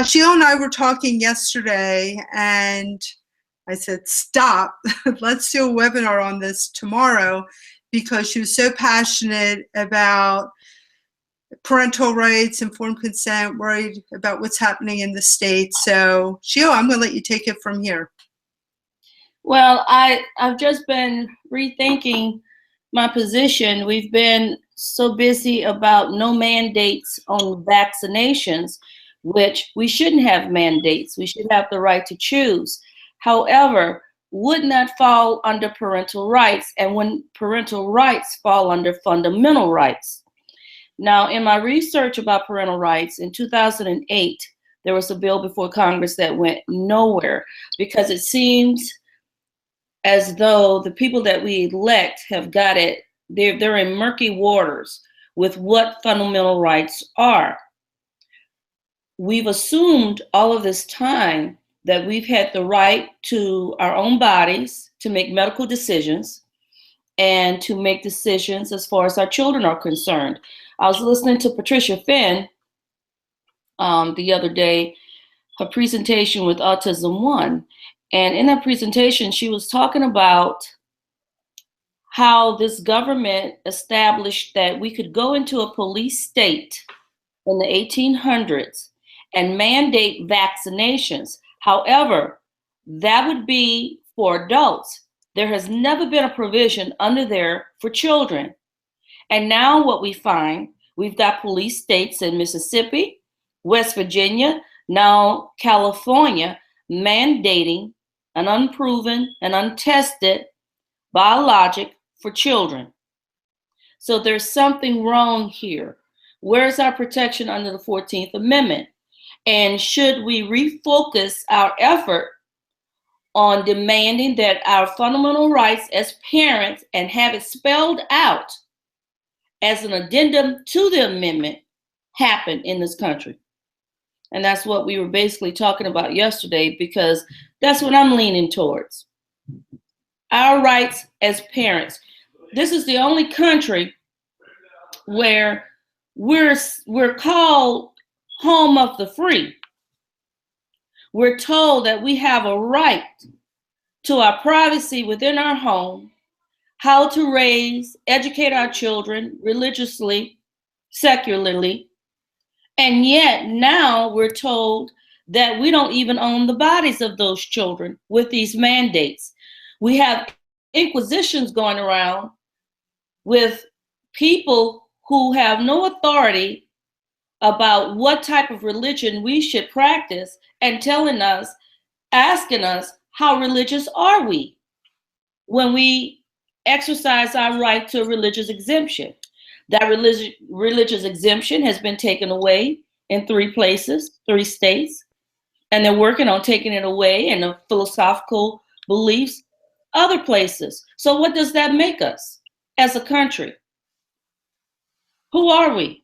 Sheila and I were talking yesterday, and I said, stop, let's do a webinar on this tomorrow, because she was so passionate about parental rights, informed consent, worried about what's happening in the States. So, Sheila, I'm going to let you take it from here. Well, I've just been rethinking my position. We've been so busy about no mandates on vaccinations, which we shouldn't have mandates. We should have the right to choose. However, wouldn't that fall under parental rights? And when parental rights fall under fundamental rights? Now, in my research about parental rights in 2008, there was a bill before Congress that went nowhere because it seems as though the people that we elect have got it, they're in murky waters with what fundamental rights are. We've assumed all of this time that we've had the right to our own bodies, to make medical decisions, and to make decisions as far as our children are concerned. I was listening to Patricia Finn the other day, her presentation with Autism One. And in that presentation, she was talking about how this government established that we could go into a police state in the 1800s and mandate vaccinations. However, that would be for adults. There has never been a provision under there for children. And now what we find, we've got police states in Mississippi, West Virginia, now California, mandating an unproven and untested biologic for children. So there's something wrong here. Where's our protection under the 14th Amendment? And should we refocus our effort on demanding that our fundamental rights as parents and have it spelled out as an addendum to the amendment happen in this country? And that's what we were basically talking about yesterday, because that's what I'm leaning towards. Our rights as parents. This is the only country where we're called home of the free. We're told that we have a right to our privacy within our home, how to raise, educate our children religiously, secularly, and yet now we're told that we don't even own the bodies of those children with these mandates. We have inquisitions going around with people who have no authority about what type of religion we should practice and telling us, asking us, how religious are we when we exercise our right to a religious exemption? That religious exemption has been taken away in 3 places, 3 states, and they're working on taking it away in the philosophical beliefs other places. So what does that make us as a country? Who are we?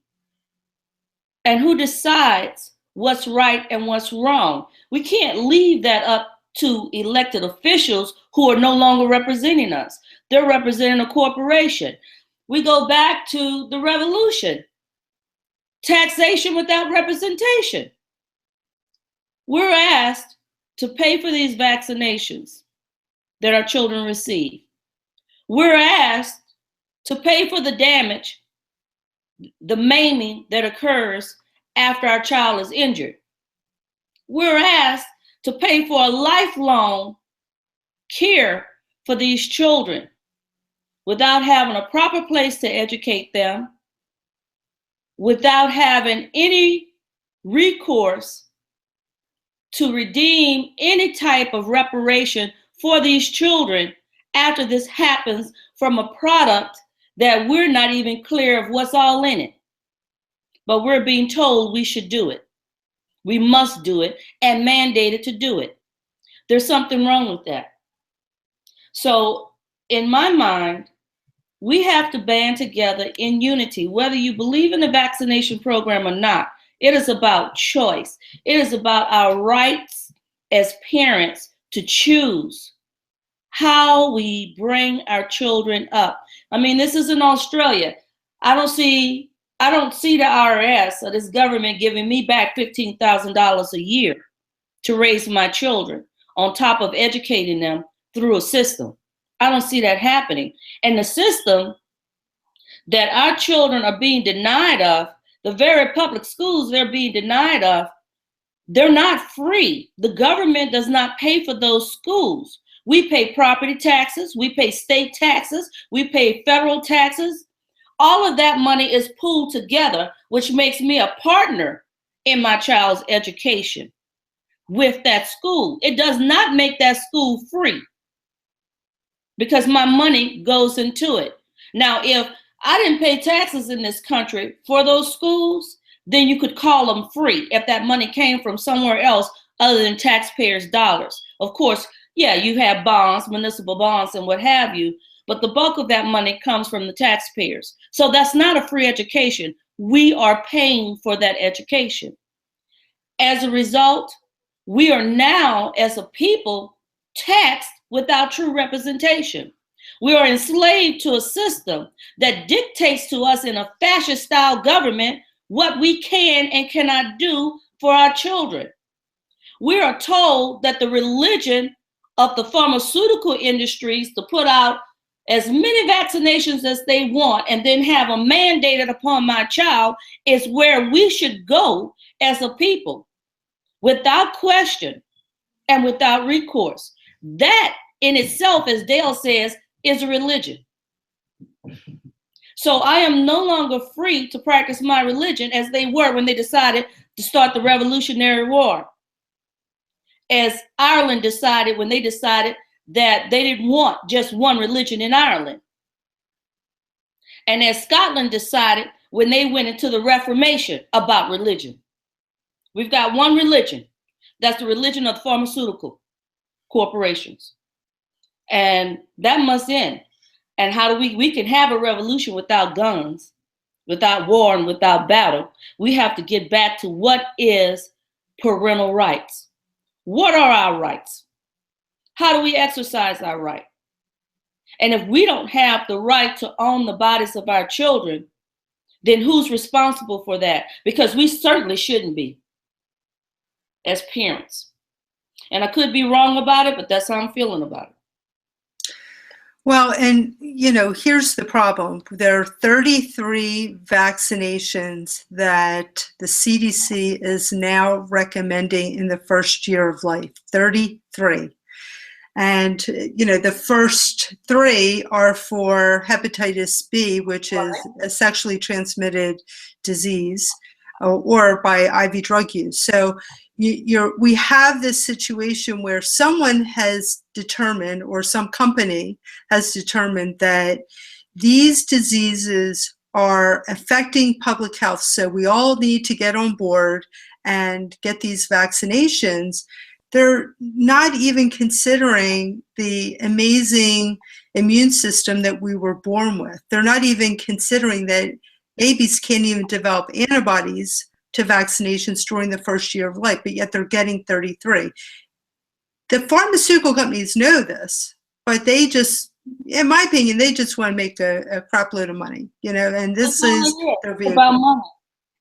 And who decides what's right and what's wrong? We can't leave that up to elected officials who are no longer representing us. They're representing a corporation. We go back to the revolution. Taxation without representation. We're asked to pay for these vaccinations that our children receive. We're asked to pay for the damage, the maiming that occurs after our child is injured. We're asked to pay for a lifelong care for these children without having a proper place to educate them, without having any recourse to redeem any type of reparation for these children after this happens from a product that we're not even clear of what's all in it. But we're being told we should do it. We must do it and mandated to do it. There's something wrong with that. So in my mind, we have to band together in unity, whether you believe in the vaccination program or not. It is about choice. It is about our rights as parents to choose how we bring our children up. I mean, this is in Australia. I I don't see the IRS or this government giving me back $15,000 a year to raise my children on top of educating them through a system. I don't see that happening. And the system that our children are being denied of, the very public schools they're being denied of, they're not free. The government does not pay for those schools. We pay property taxes, we pay state taxes, we pay federal taxes. All of that money is pooled together, which makes me a partner in my child's education with that school. It does not make that school free because my money goes into it. Now, if I didn't pay taxes in this country for those schools, then you could call them free if that money came from somewhere else other than taxpayers' dollars. Of course, yeah, you have bonds, municipal bonds and what have you, but the bulk of that money comes from the taxpayers. So that's not a free education. We are paying for that education. As a result, we are now, as a people, taxed without true representation. We are enslaved to a system that dictates to us in a fascist-style government what we can and cannot do for our children. We are told that the religion of the pharmaceutical industries to put out as many vaccinations as they want and then have them mandated upon my child is where we should go as a people, without question and without recourse. That in itself, as Dale says, is a religion. So I am no longer free to practice my religion as they were when they decided to start the Revolutionary War. As Ireland decided when they decided that they didn't want just one religion in Ireland. And as Scotland decided when they went into the Reformation about religion. We've got one religion. That's the religion of the pharmaceutical corporations. And that must end. And how do we can have a revolution without guns, without war, and without battle. We have to get back to what is parental rights. What are our rights? How do we exercise our right? And if we don't have the right to own the bodies of our children, then who's responsible for that? Because we certainly shouldn't be as parents. And I could be wrong about it, but that's how I'm feeling about it. Well, and here's the problem. There are 33 vaccinations that the CDC is now recommending in the first year of life. 33. And, the first 3 are for hepatitis B, which is a sexually transmitted disease, or by IV drug use. So we have this situation where someone has determined, or some company has determined, that these diseases are affecting public health. So we all need to get on board and get these vaccinations. They're not even considering the amazing immune system that we were born with. They're not even considering that babies can't even develop antibodies to vaccinations during the first year of life, but yet they're getting 33. The pharmaceutical companies know this, but they just, in my opinion, they just want to make a crap load of money, and this is their vehicle. About money.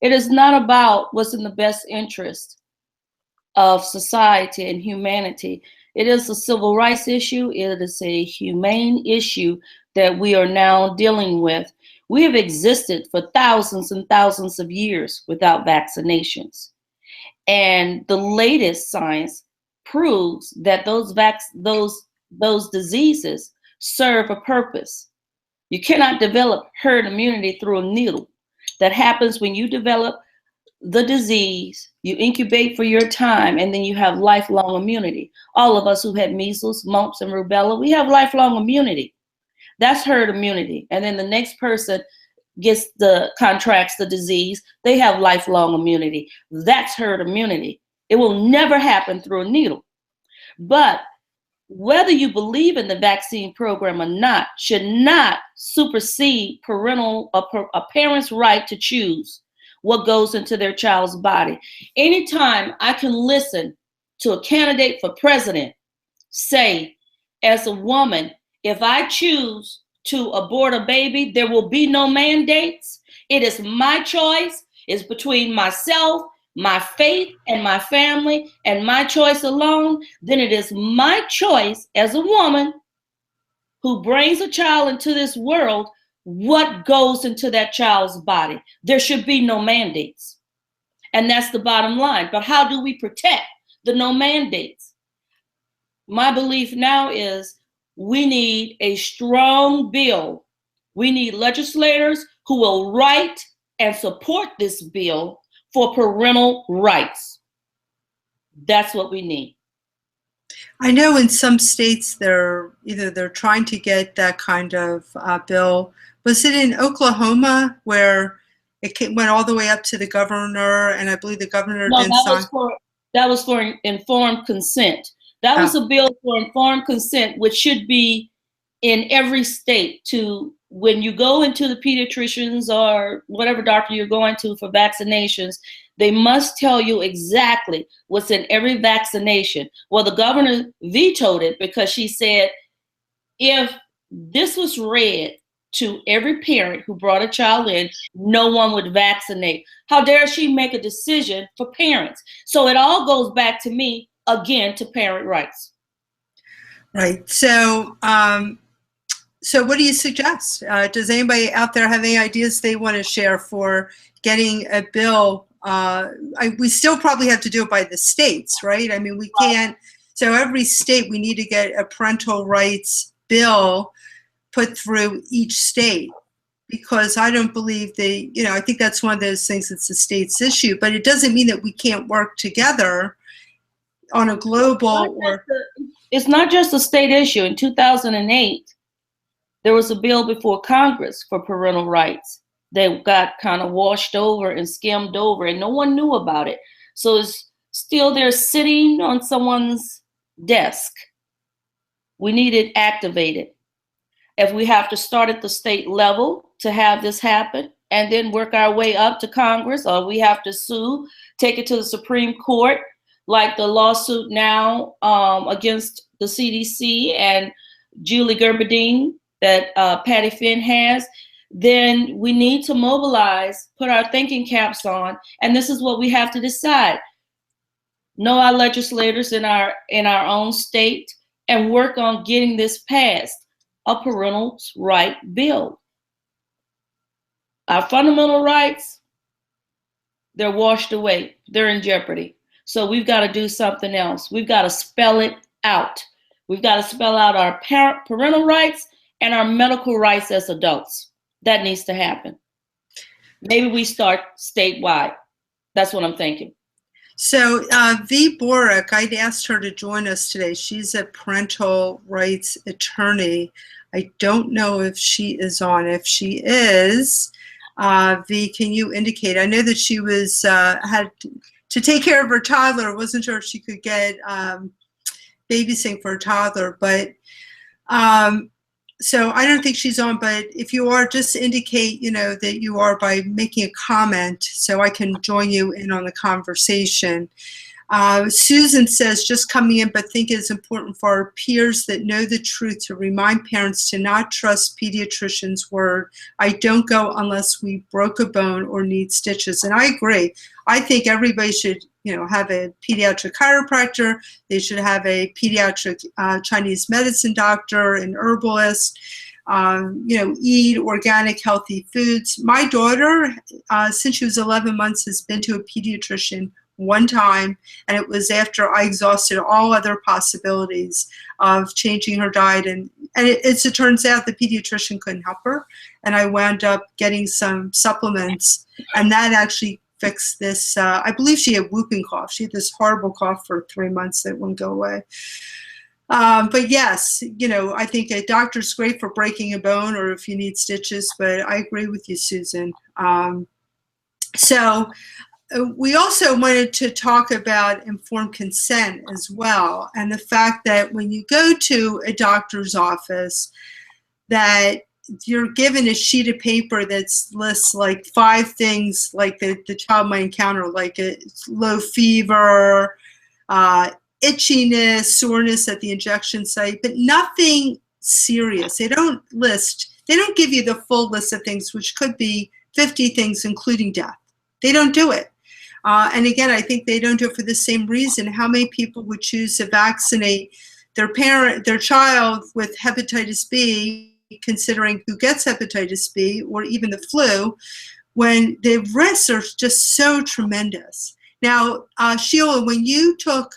It is not about what's in the best interest of society and humanity. It is a civil rights issue. It is a humane issue that we are now dealing with. We have existed for thousands and thousands of years without vaccinations. And the latest science proves that those diseases serve a purpose. You cannot develop herd immunity through a needle. That happens when you develop the disease, you incubate for your time, and then you have lifelong immunity. All of us who had measles, mumps, and rubella, we have lifelong immunity. That's herd immunity. And then the next person contracts the disease, they have lifelong immunity. That's herd immunity. It will never happen through a needle. But whether you believe in the vaccine program or not should not supersede a parent's right to choose what goes into their child's body. Anytime I can listen to a candidate for president say, as a woman, if I choose to abort a baby, there will be no mandates. it is my choice. It's between myself, my faith, and my family, and my choice alone, then it is my choice as a woman who brings a child into this world, what goes into that child's body. There should be no mandates. And that's the bottom line. But how do we protect the no mandates? My belief now is we need a strong bill. We need legislators who will write and support this bill for parental rights. That's what we need. I know in some states they're trying to get that kind of bill. Was it in Oklahoma where it went all the way up to the governor, and I believe the governor didn't sign? That was for informed consent. That was a bill for informed consent, which should be in every state. To when you go into the pediatricians or whatever doctor you're going to for vaccinations, they must tell you exactly what's in every vaccination. Well, the governor vetoed it because she said if this was read to every parent who brought a child in, no one would vaccinate. How dare she make a decision for parents? So it all goes back to me, again, to parent rights. Right. So, so what do you suggest? Does anybody out there have any ideas they want to share for getting a bill? We still probably have to do it by the states, right? I mean, we can't. So every state, we need to get a parental rights bill put through each state, because I don't believe I think that's one of those things that's a state's issue, but it doesn't mean that we can't work together on a global It's not just a state issue. In 2008, there was a bill before Congress for parental rights that got kind of washed over and skimmed over, and no one knew about it. So it's still there sitting on someone's desk. We need it activated. If we have to start at the state level to have this happen and then work our way up to Congress, or we have to sue, take it to the Supreme Court, like the lawsuit now against the CDC and Julie Gerberding that Patty Finn has, then we need to mobilize, put our thinking caps on, and this is what we have to decide. Know our legislators in our own state and work on getting this passed. A parental right bill. Our fundamental rights, they're washed away. They're in jeopardy. So we've got to do something else. We've got to spell it out. We've got to spell out our parental rights and our medical rights as adults. That needs to happen. Maybe we start statewide. That's what I'm thinking. So V. Borick, I'd asked her to join us today. She's a parental rights attorney. I don't know if she is on. If she is, V, can you indicate? I know that she was had to take care of her toddler. I wasn't sure if she could get babysitting for a toddler, but so I don't think she's on. But if you are, just indicate that you are by making a comment, so I can join you in on the conversation. Susan says, just coming in, but think it's important for our peers that know the truth to remind parents to not trust pediatricians' word. I don't go unless we broke a bone or need stitches. And I agree. I think everybody should, have a pediatric chiropractor. They should have a pediatric Chinese medicine doctor, an herbalist, eat organic, healthy foods. My daughter, since she was 11 months, has been to a pediatrician one time, and it was after I exhausted all other possibilities of changing her diet, and it turns out the pediatrician couldn't help her, and I wound up getting some supplements, and that actually fixed this. I believe she had whooping cough. She had this horrible cough for 3 months that wouldn't go away. But yes, I think a doctor's great for breaking a bone or if you need stitches, but I agree with you, Susan. So we also wanted to talk about informed consent as well, and the fact that when you go to a doctor's office, that you're given a sheet of paper that lists like 5 things like the child might encounter, like a low fever, itchiness, soreness at the injection site, but nothing serious. They don't give you the full list of things, which could be 50 things, including death. They don't do it. And again, I think they don't do it for the same reason. How many people would choose to vaccinate their child with hepatitis B, considering who gets hepatitis B, or even the flu, when the risks are just so tremendous? Now, Sheila, when you took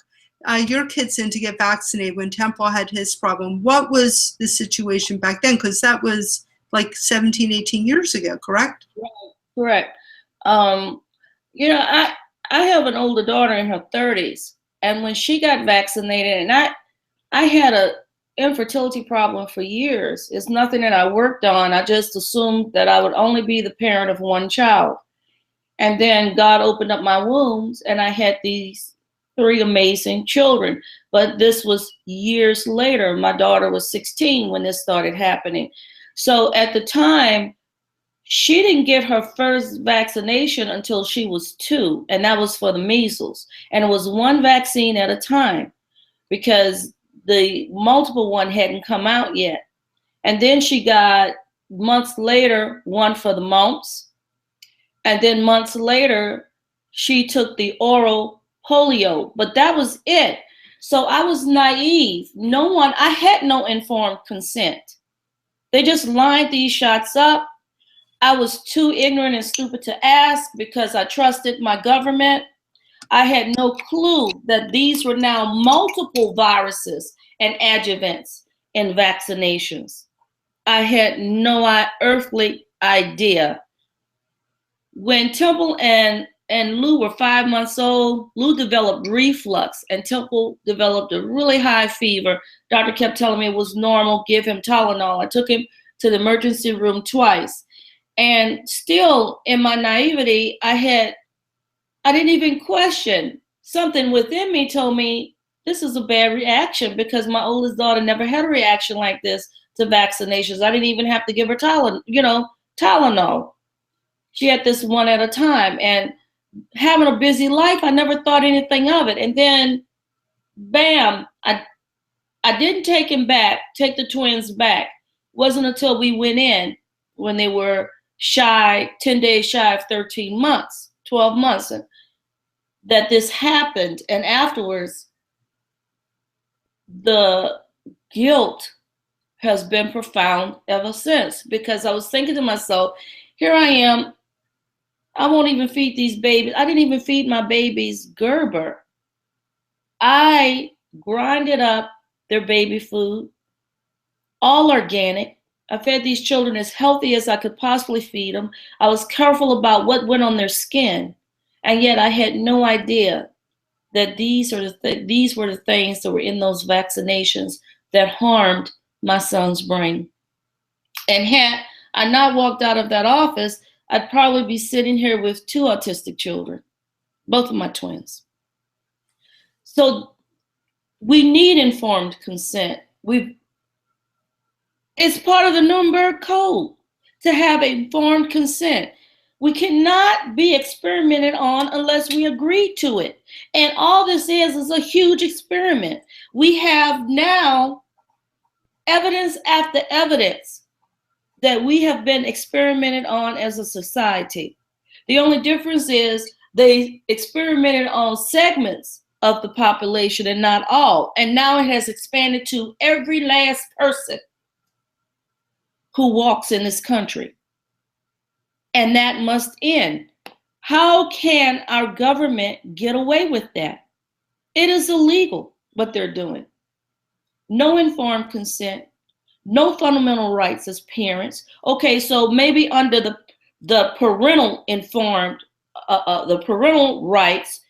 your kids in to get vaccinated, when Temple had his problem, what was the situation back then? Because that was like 17, 18 years ago, correct? Correct. You know, I have an older daughter in her 30s, and when she got vaccinated, and I had a infertility problem for years. It's nothing that I worked on. I just assumed that I would only be the parent of one child. And then God opened up my wombs, and I had these 3 amazing children. But this was years later. My daughter was 16 when this started happening. So at the time, she didn't get her first vaccination until she was 2, and that was for the measles. And it was 1 vaccine at a time because the multiple one hadn't come out yet. And then she got, months later, 1 for the mumps. And then months later, she took the oral polio, but that was it. So I was naive. I had no informed consent. They just lined these shots up. I was too ignorant and stupid to ask because I trusted my government. I had no clue that these were now multiple viruses and adjuvants in vaccinations. I had no earthly idea. When Temple and Lou were 5 months old, Lou developed reflux and Temple developed a really high fever. Doctor kept telling me it was normal, give him Tylenol. I took him to the emergency room twice. And still in my naivety, I didn't even question. Something within me told me this is a bad reaction because my oldest daughter never had a reaction like this to vaccinations. I didn't even have to give her Tylenol. She had this 1 at a time, and having a busy life, I never thought anything of it. And then, bam, I didn't take the twins back. It wasn't until we went in when they were 10 days shy of 13 months, 12 months, that this happened. And afterwards, the guilt has been profound ever since, because I was thinking to myself, here I am, I won't even feed these babies. I didn't even feed my babies Gerber. I grinded up their baby food, all organic. I fed these children as healthy as I could possibly feed them. I was careful about what went on their skin. And yet I had no idea that these were the things that were in those vaccinations that harmed my son's brain. And had I not walked out of that office, I'd probably be sitting here with 2 autistic children, both of my twins. So we need informed consent. It's part of the Nuremberg Code to have informed consent. We cannot be experimented on unless we agree to it. And all this is a huge experiment. We have now evidence after evidence that we have been experimented on as a society. The only difference is they experimented on segments of the population and not all. And now it has expanded to every last person who walks in this country. And that must end. How can our government get away with that? It is illegal what they're doing. No informed consent, no fundamental rights as parents. Okay, so maybe under the parental informed, the parental rights,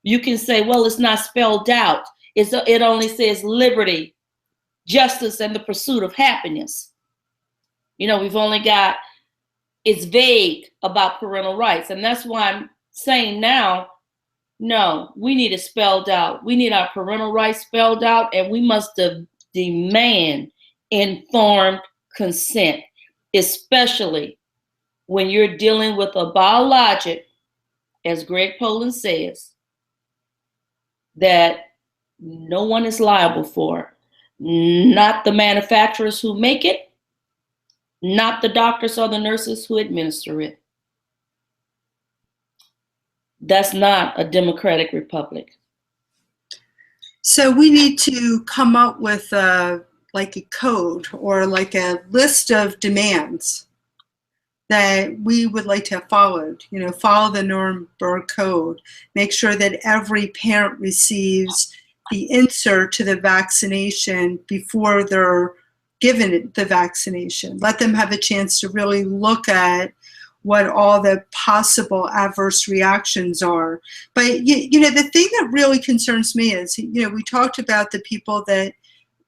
you can say, well, it's not spelled out. It only says liberty, justice, and the pursuit of happiness. We've only got, it's vague about parental rights. And that's why I'm saying now, no, we need it spelled out. We need our parental rights spelled out, and we must demand informed consent, especially when you're dealing with a biologic, as Greg Poland says, that no one is liable for. Not the manufacturers who make it, not the doctors or the nurses who administer it. That's not a democratic republic. So we need to come up with like a code or like a list of demands that we would like to have followed. You know, follow the Nuremberg Code. Make sure that every parent receives the insert to the vaccination before they're given the vaccination. Let them have a chance to really look at what all the possible adverse reactions are. But you know, the thing that really concerns me is, you know, we talked about the people that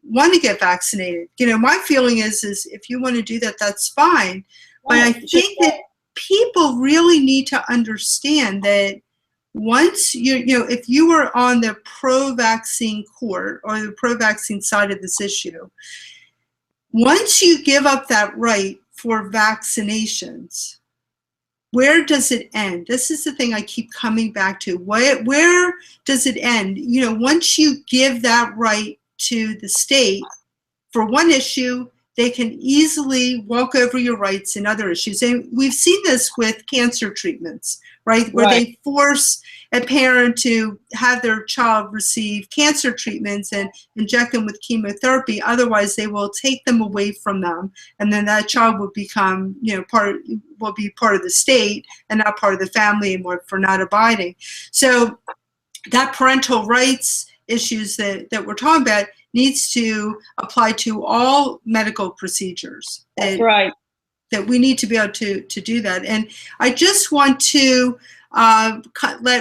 want to get vaccinated. You know, my feeling is if you want to do that, that's fine. But I think that people really need to understand that once you know, if you are on the pro-vaccine court or the pro-vaccine side of this issue, once you give up that right for vaccinations, where does it end? This is the thing I keep coming back to. Where does it end? You know, once you give that right to the state for one issue, they can easily walk over your rights in other issues. And we've seen this with cancer treatments, right? Where they force a parent to have their child receive cancer treatments and inject them with chemotherapy. Otherwise, they will take them away from them. And then that child will become, you know, will be part of the state and not part of the family anymore for not abiding. So that parental rights issues that we're talking about needs to apply to all medical procedures. That's right. That we need to be able to do that. And I just want to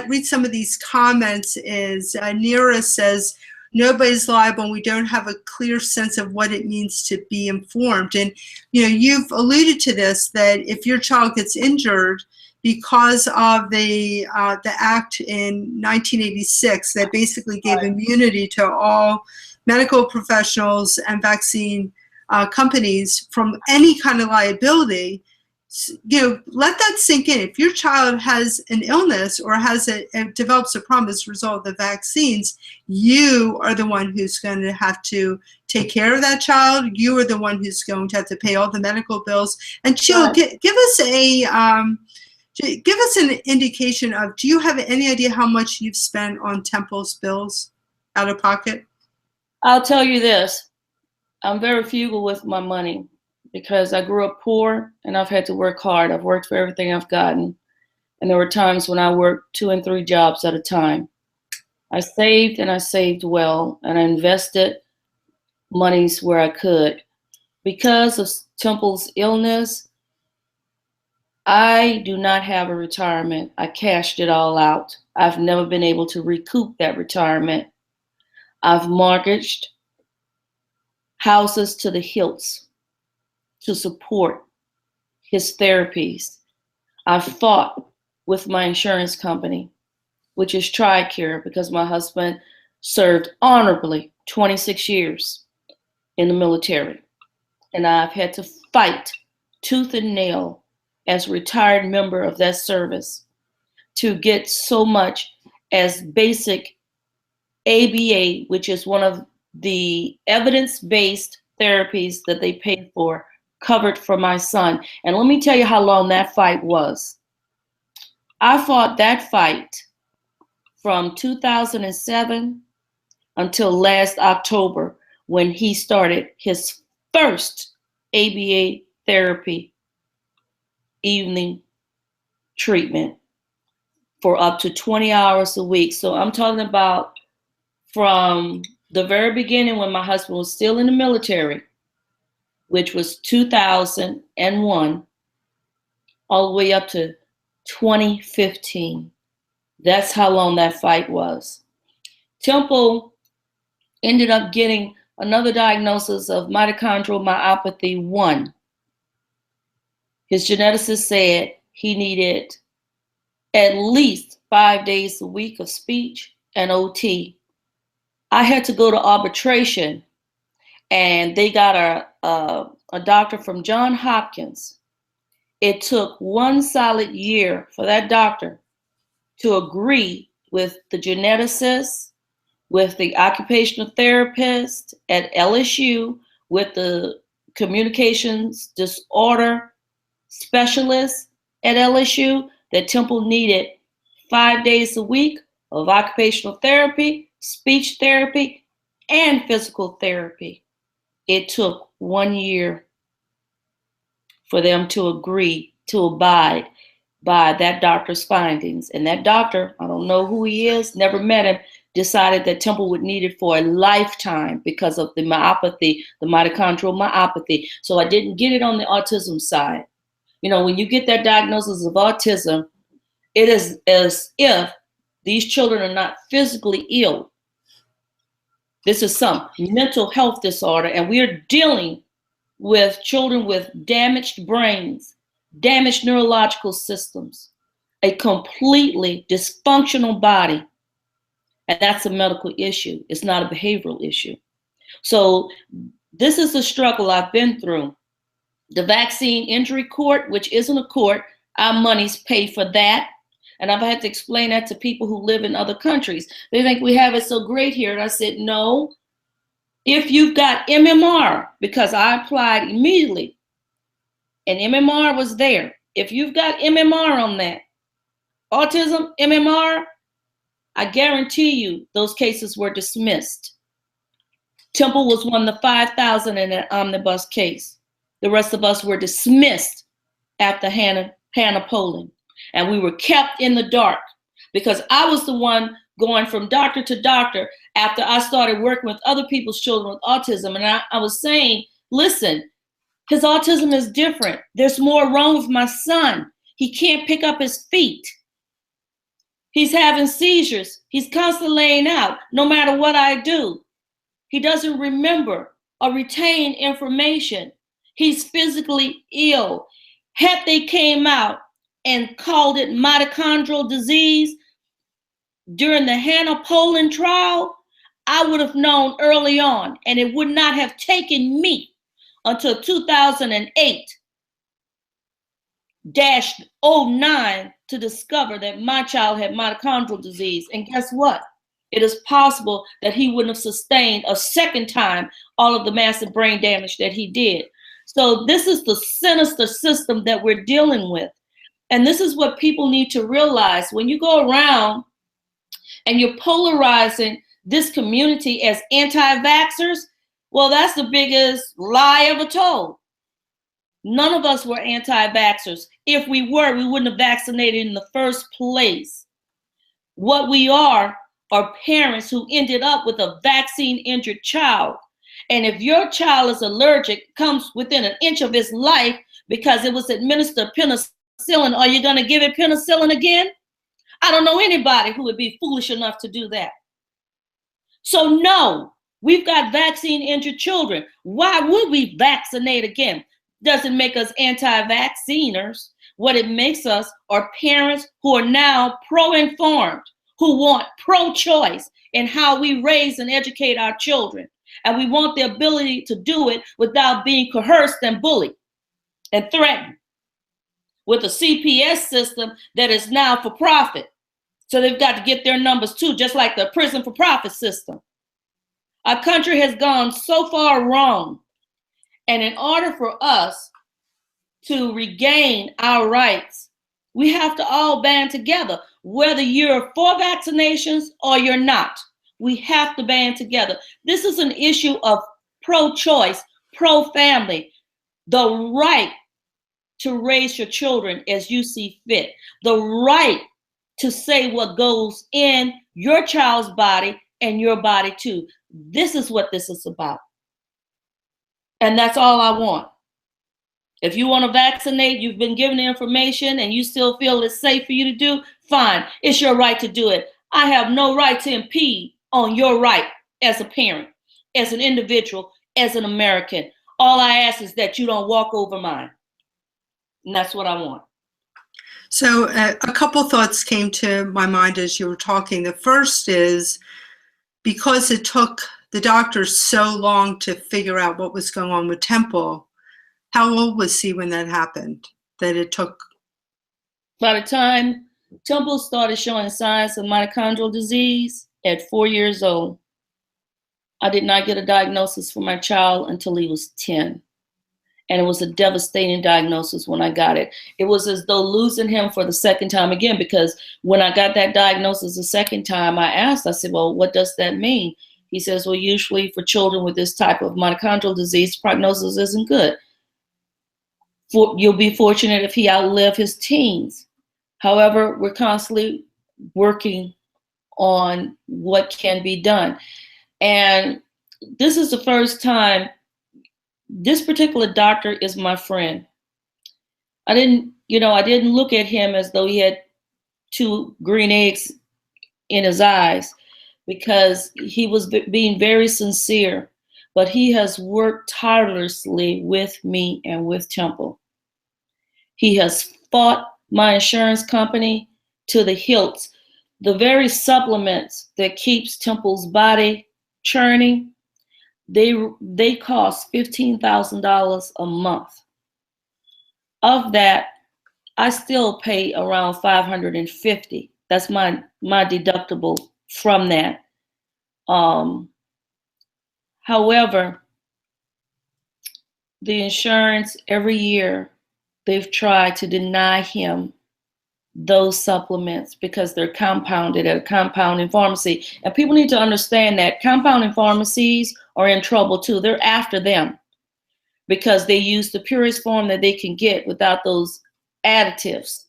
read some of these comments. Is Nira says, nobody's liable and we don't have a clear sense of what it means to be informed. And you know, you've alluded to this, that if your child gets injured because of the act in 1986 that basically gave immunity to all medical professionals and vaccine companies from any kind of liability, you know, let that sink in. If your child has an illness or develops a problem as a result of the vaccines, you are the one who's going to have to take care of that child. You are the one who's going to have to pay all the medical bills. And Sheila, give us an indication of, do you have any idea how much you've spent on Temple's bills out of pocket? I'll tell you this. I'm very frugal with my money because I grew up poor and I've had to work hard. I've worked for everything I've gotten. And there were times when I worked 2 and 3 jobs at a time. I saved and I saved well, and I invested monies where I could. Because of Temple's illness, I do not have a retirement. I cashed it all out. I've never been able to recoup that retirement. I've mortgaged houses to the hilts to support his therapies. I've fought with my insurance company, which is TRICARE, because my husband served honorably 26 years in the military. And I've had to fight tooth and nail as a retired member of that service to get so much as basic ABA, which is one of the evidence-based therapies that they paid for, covered for my son. And let me tell you how long that fight was. I fought that fight from 2007 until last October, when he started his first ABA therapy evening treatment for up to 20 hours a week. So I'm talking about from the very beginning, when my husband was still in the military, which was 2001, all the way up to 2015. That's how long that fight was. Temple ended up getting another diagnosis of mitochondrial myopathy 1. His geneticist said he needed at least 5 days a week of speech and OT. I had to go to arbitration, and they got a doctor from Johns Hopkins. It took 1 solid year for that doctor to agree with the geneticist, with the occupational therapist at LSU, with the communications disorder specialist at LSU, that Temple needed 5 days a week of occupational therapy, speech therapy, and physical therapy. It took 1 year for them to agree to abide by that doctor's findings. And that doctor, I don't know who he is, never met him, decided that Temple would need it for a lifetime because of the myopathy, the mitochondrial myopathy. So I didn't get it on the autism side. You know, when you get that diagnosis of autism, it is as if these children are not physically ill. This is some mental health disorder, and we are dealing with children with damaged brains, damaged neurological systems, a completely dysfunctional body. And that's a medical issue. It's not a behavioral issue. So this is the struggle I've been through. The vaccine injury court, which isn't a court, our money's paid for that. And I've had to explain that to people who live in other countries. They think we have it so great here. And I said, no, if you've got MMR, because I applied immediately and MMR was there. If you've got MMR on that, autism, MMR, I guarantee you those cases were dismissed. Temple was one of the 5,000 in an omnibus case. The rest of us were dismissed after Hannah polling. And we were kept in the dark because I was the one going from doctor to doctor after I started working with other people's children with autism. And I was saying, listen, his autism is different. There's more wrong with my son. He can't pick up his feet. He's having seizures. He's constantly laying out no matter what I do. He doesn't remember or retain information. He's physically ill. Had they came out and called it mitochondrial disease during the Hannah polling trial, I would have known early on, and it would not have taken me until 2008-09 to discover that my child had mitochondrial disease. And guess what? It is possible that he wouldn't have sustained a second time all of the massive brain damage that he did. So this is the sinister system that we're dealing with. And this is what people need to realize. When you go around and you're polarizing this community as anti-vaxxers, well, that's the biggest lie ever told. None of us were anti-vaxxers. If we were, we wouldn't have vaccinated in the first place. What we are parents who ended up with a vaccine-injured child. And if your child is allergic, comes within an inch of his life because it was administered penicillin, are you going to give it penicillin again? I don't know anybody who would be foolish enough to do that. So no, we've got vaccine-injured children. Why would we vaccinate again? Doesn't make us anti-vacciners. What it makes us are parents who are now pro-informed, who want pro-choice in how we raise and educate our children. And we want the ability to do it without being coerced and bullied and threatened with a CPS system that is now for profit. So they've got to get their numbers too, just like the prison for profit system. Our country has gone so far wrong. And in order for us to regain our rights, we have to all band together, whether you're for vaccinations or you're not. We have to band together. This is an issue of pro-choice, pro-family, the right to raise your children as you see fit, the right to say what goes in your child's body and your body too. This is what this is about. And that's all I want. If you want to vaccinate, you've been given the information and you still feel it's safe for you to do, fine. It's your right to do it. I have no right to impede on your right as a parent, as an individual, as an American. All I ask is that you don't walk over mine. And that's what I want. So a couple thoughts came to my mind as you were talking. The first is, because it took the doctors so long to figure out what was going on with Temple, how old was he when that happened? That it took? By the time Temple started showing signs of mitochondrial disease at 4 years old, I did not get a diagnosis for my child until he was 10. And it was a devastating diagnosis when I got it. It was as though losing him for the second time again, because when I got that diagnosis the second time, I asked, I said, well, what does that mean? He says, well, usually for children with this type of mitochondrial disease, prognosis isn't good. You'll be fortunate if he outlive his teens. However, we're constantly working on what can be done. And this is the first time. This particular doctor is my friend. I didn't look at him as though he had two green eggs in his eyes, because he was being very sincere, but he has worked tirelessly with me and with Temple. He has fought my insurance company to the hilt. The very supplements that keeps Temple's body churning, they cost $15,000 a month. Of that, I still pay around $550. That's my deductible from that. However, the insurance every year, they've tried to deny him those supplements because they're compounded at a compounding pharmacy. And people need to understand that compounding pharmacies are in trouble too. They're after them because they use the purest form that they can get without those additives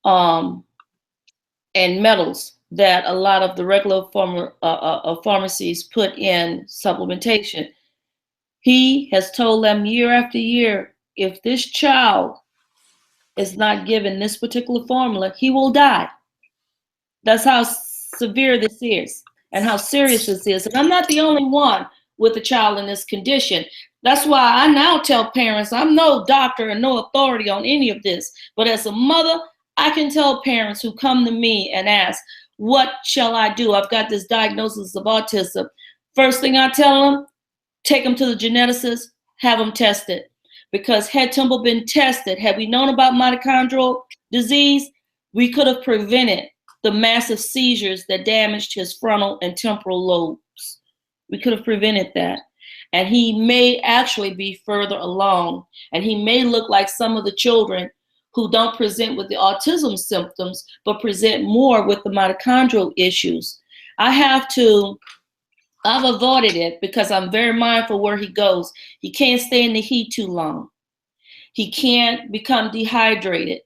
and metals that a lot of the regular pharmacies put in supplementation. He has told them year after year, if this child is not given this particular formula, he will die. That's how severe this is and how serious this is. And I'm not the only one with a child in this condition. That's why I now tell parents, I'm no doctor and no authority on any of this, but as a mother, I can tell parents who come to me and ask, what shall I do? I've got this diagnosis of autism. First thing I tell them, take them to the geneticist, have them tested. Because had Temple been tested, had we known about mitochondrial disease, we could have prevented the massive seizures that damaged his frontal and temporal lobes. We could have prevented that. And he may actually be further along, and he may look like some of the children who don't present with the autism symptoms, but present more with the mitochondrial issues. I've avoided it because I'm very mindful where he goes. He can't stay in the heat too long. He can't become dehydrated.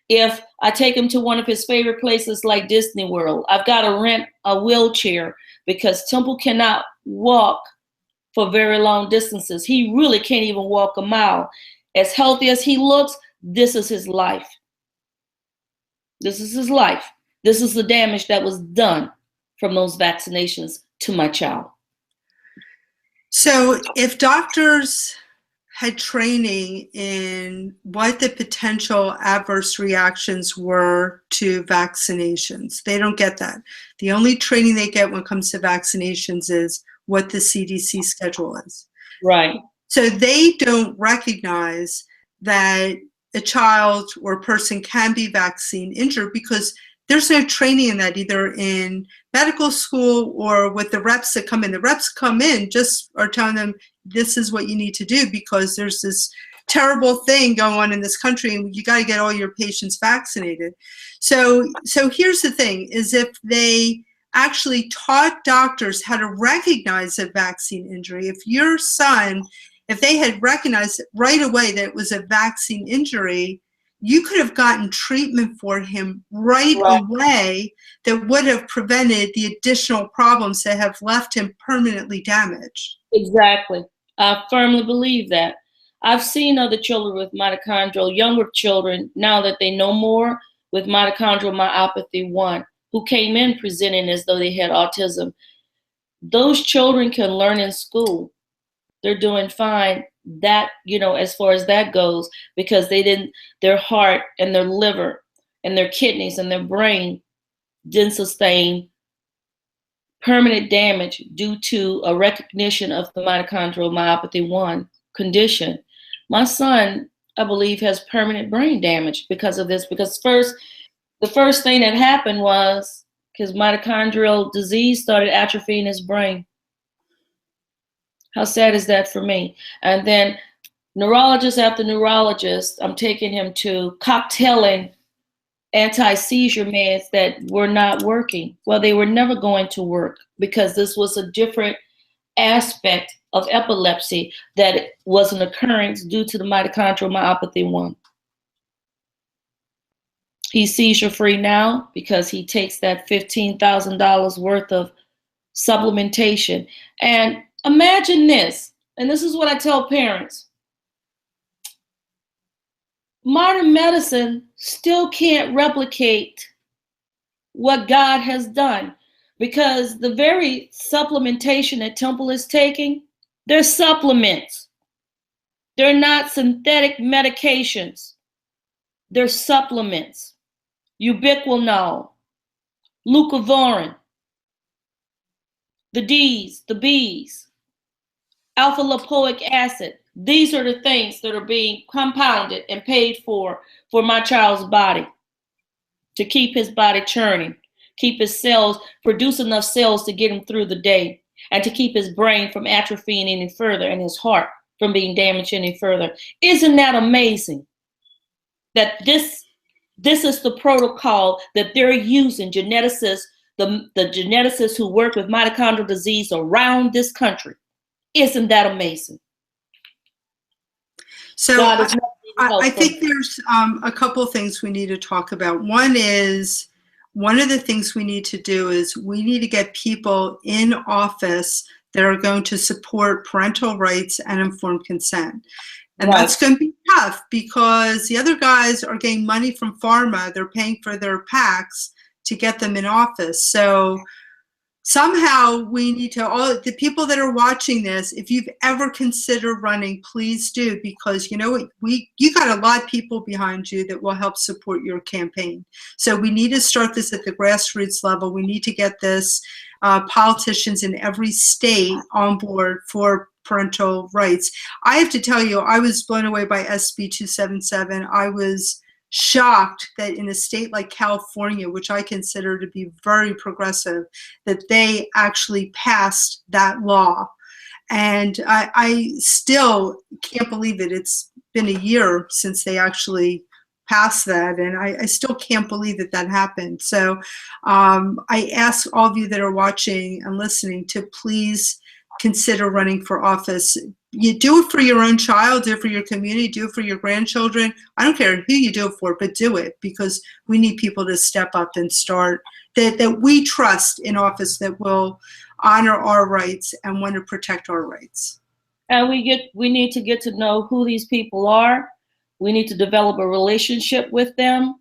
If I take him to one of his favorite places like Disney World, I've got to rent a wheelchair because Temple cannot walk for very long distances. He really can't even walk a mile. As healthy as he looks, this is his life. This is his life. This is the damage that was done from those vaccinations to my child. So if doctors had training in what the potential adverse reactions were to vaccinations, they don't get that. The only training they get when it comes to vaccinations is what the CDC schedule is. Right. So they don't recognize that a child or person can be vaccine injured because there's no training in that either in medical school or with the reps that come in. The reps come in just are telling them this is what you need to do because there's this terrible thing going on in this country and you got to get all your patients vaccinated. So here's the thing is if they actually taught doctors how to recognize a vaccine injury, if your son, if they had recognized right away that it was a vaccine injury, you could have gotten treatment for him right away that would have prevented the additional problems that have left him permanently damaged. Exactly. I firmly believe that. I've seen other children with mitochondrial, younger children, now that they know more, with mitochondrial myopathy 1, who came in presenting as though they had autism. Those children can learn in school. They're doing fine. That, as far as that goes, because their heart and their liver and their kidneys and their brain didn't sustain permanent damage due to a recognition of the mitochondrial myopathy 1 condition. My son, I believe, has permanent brain damage because of this, because the first thing that happened was his mitochondrial disease started atrophying his brain. How sad is that for me? And then Neurologist after neurologist, I'm taking him to cocktailing anti-seizure meds that were not working. Well, they were never going to work because this was a different aspect of epilepsy that was an occurrence due to the mitochondrial myopathy 1. He's seizure free now because he takes that $15,000 worth of supplementation. And imagine this, and this is what I tell parents. Modern medicine still can't replicate what God has done, because the very supplementation that Temple is taking, they're supplements. They're not synthetic medications. They're supplements. Ubiquinol, leucovorin, the D's, the B's, alpha lipoic acid. These are the things that are being compounded and paid for my child's body, to keep his body churning, keep his cells, produce enough cells to get him through the day, and to keep his brain from atrophying any further and his heart from being damaged any further. Isn't that amazing? That this is the protocol that they're using, geneticists, the geneticists who work with mitochondrial disease around this country. Isn't that amazing? So I think there's a couple things we need to talk about. One is, one of the things we need to do is we need to get people in office that are going to support parental rights and informed consent. And right. That's going to be tough because the other guys are getting money from pharma. They're paying for their PACs to get them in office. So somehow we need to, all the people that are watching this, if you've ever considered running, please do, because you know you got a lot of people behind you that will help support your campaign. So we need to start this at the grassroots level. We need to get this politicians in every state on board for parental rights. I have to tell you, I was blown away by SB 277. I was shocked that in a state like California, which I consider to be very progressive, that they actually passed that law. And I still can't believe it. It's been a year since they actually passed that, and I still can't believe that that happened. So I ask all of you that are watching and listening to please consider running for office. You do it for your own child, do it for your community, do it for your grandchildren. I don't care who you do it for, but do it, because we need people to step up and start, that we trust in office, that will honor our rights and want to protect our rights. And we need to get to know who these people are. We need to develop a relationship with them.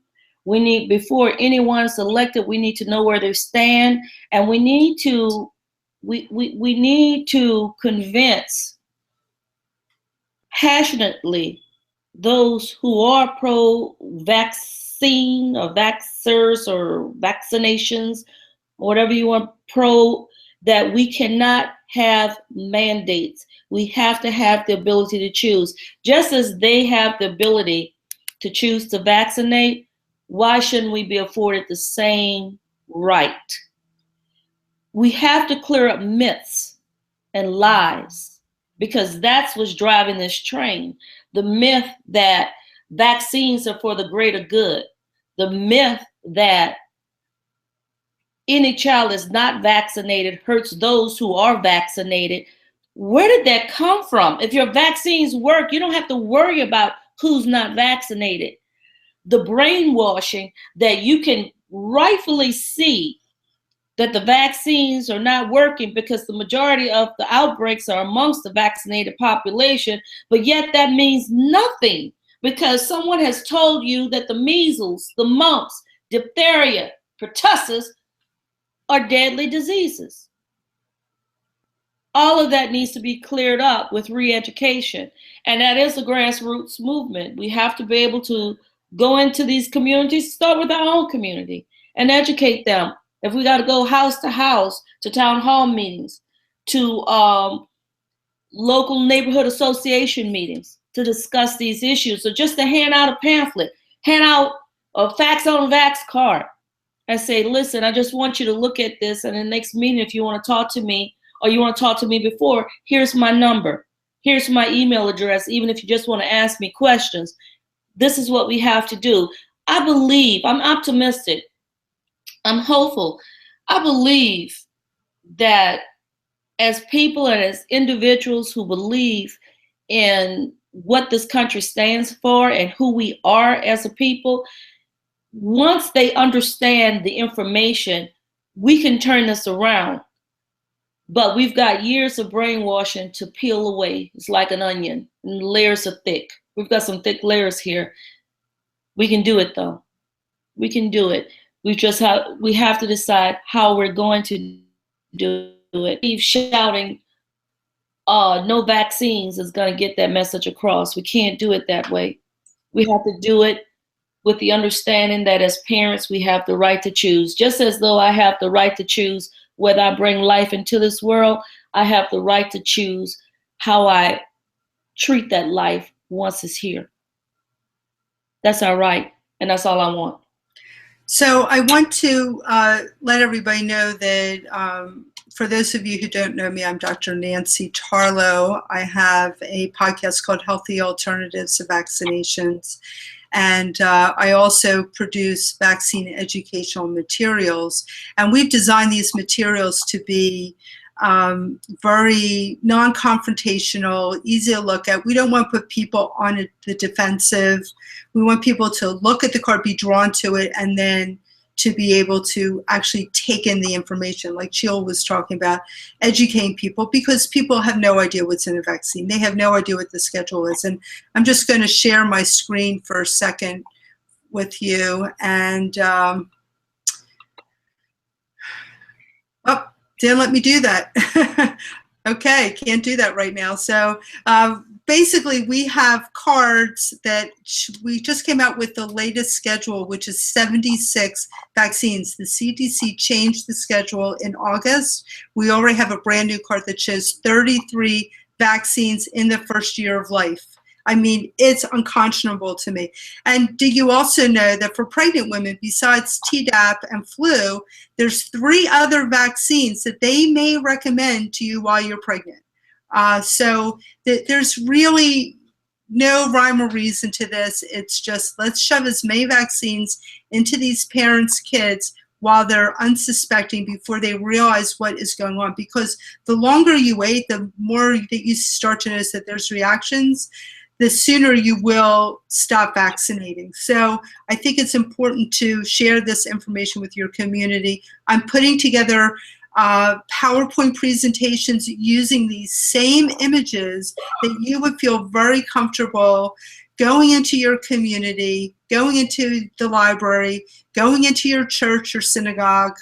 We need, before anyone is elected, we need to know where they stand, and we need to we need to convince passionately those who are pro-vaccine or vaxxers or vaccinations, whatever you want, that we cannot have mandates. We have to have the ability to choose. Just as they have the ability to choose to vaccinate, why shouldn't we be afforded the same right? We have to clear up myths and lies, because that's what's driving this train. The myth that vaccines are for the greater good. The myth that any child that's not vaccinated hurts those who are vaccinated. Where did that come from? If your vaccines work, you don't have to worry about who's not vaccinated. The brainwashing that you can rightfully see that the vaccines are not working because the majority of the outbreaks are amongst the vaccinated population, but yet that means nothing because someone has told you that the measles, the mumps, diphtheria, pertussis are deadly diseases. All of that needs to be cleared up with re-education, and that is a grassroots movement. We have to be able to go into these communities, start with our own community, and educate them. If we got to go house to house, to town hall meetings, to local neighborhood association meetings to discuss these issues, or just to hand out a pamphlet, hand out a Facts on Vax card and say, listen, I just want you to look at this, and the next meeting, if you want to talk to me or you want to talk to me before, here's my number. Here's my email address, even if you just want to ask me questions. This is what we have to do. I believe, I'm optimistic, I'm hopeful. I believe that as people and as individuals who believe in what this country stands for and who we are as a people, once they understand the information, we can turn this around. But we've got years of brainwashing to peel away. It's like an onion, and layers are thick. We've got some thick layers here. We can do it though. We can do it. We have to decide how we're going to do it. Keep shouting, no vaccines is going to get that message across. We can't do it that way. We have to do it with the understanding that as parents, we have the right to choose. Just as though I have the right to choose whether I bring life into this world, I have the right to choose how I treat that life once it's here. That's our right, and that's all I want. So I want to let everybody know that for those of you who don't know me, I'm Dr. Nancy Tarlow. I have a podcast called Healthy Alternatives to Vaccinations. And I also produce vaccine educational materials. And we've designed these materials to be very non-confrontational, easy to look at. We don't want to put people on the defensive. We want people to look at the card, be drawn to it, and then to be able to actually take in the information, like Sheila was talking about, educating people, because people have no idea what's in a vaccine. They have no idea what the schedule is. And I'm just going to share my screen for a second with you. And didn't let me do that. Okay, can't do that right now. So basically, we have cards that we just came out with the latest schedule, which is 76 vaccines. The CDC changed the schedule in August. We already have a brand new card that shows 33 vaccines in the first year of life. I mean, it's unconscionable to me. And do you also know that for pregnant women, besides Tdap and flu, there's 3 other vaccines that they may recommend to you while you're pregnant? So there's really no rhyme or reason to this. It's just, let's shove as many vaccines into these parents' kids while they're unsuspecting, before they realize what is going on. Because the longer you wait, the more that you start to notice that there's reactions, the sooner you will stop vaccinating. So I think it's important to share this information with your community. I'm putting together PowerPoint presentations using these same images that you would feel very comfortable going into your community, going into the library, going into your church or synagogue,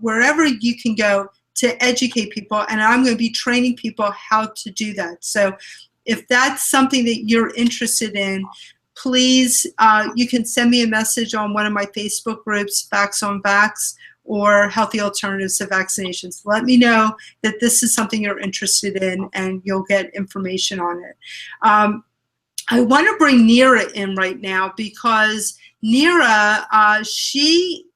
wherever you can go to educate people. And I'm going to be training people how to do that. So if that's something that you're interested in, please, you can send me a message on one of my Facebook groups, Vax on Vax, or Healthy Alternatives to Vaccinations. Let me know that this is something you're interested in, and you'll get information on it. I want to bring Neera in right now, because Neera, she